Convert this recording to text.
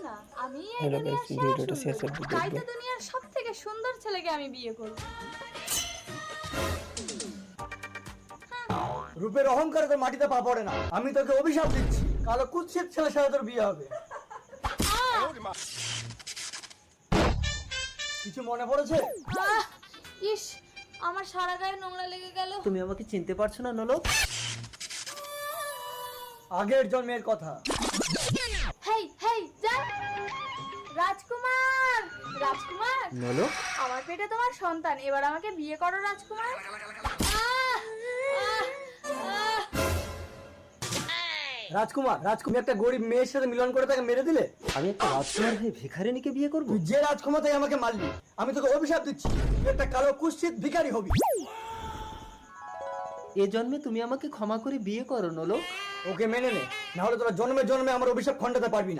আচ্ছা, আমি এই হ্যালো দুনিয়ার গাইস, সেরা ভিডিওটা শেষ সুন্দর, অবধি তাই তো দেখবেন। দুনিয়ার সব থেকে সুন্দর ছেলেকে আমি বিয়ে করব। রূপের অহংকারে তোর মাটিতে পা পড়ে না। আমি তোকে অভিশাপ দিচ্ছি, কালো কুৎসিত ছেলের সাথে তোর বিয়ে হবে। কিছু মনে পড়েছে? আহ, ইস, আমার সারা গায়ে নোংরা লেগে গেল। তুমি আমাকে চিনতে পারছো না নলো? আগের জন্মের কথা। হেই হেই যা। রাজকুমার, রাজকুমার, নলো, আমার পেটে তোমার সন্তান, এবার আমাকে বিয়ে করো রাজকুমার। আহ, আহ, আহ। রাজকুমার, রাজকুমার একটা গরিব মেয়ের সাথে মিলন করে তাকে মেরে দিলে। আমি একটা রাজকুমার হয়ে ভিখারিনীকে বিয়ে করব? তুই যে রাজকুমার তাই আমাকে মারলি। আমি তোকে অভিশাপ দিচ্ছি, তুই একটা কালো কুৎসিত ভিখারি হবি। এ জন্মে তুমি আমাকে ক্ষমা করে বিয়ে করো নলো। ওকে মেনে নে, না হলে তোরা জন্মে জন্মে আমার অভিশাপ খণ্ডাতে পারবি না।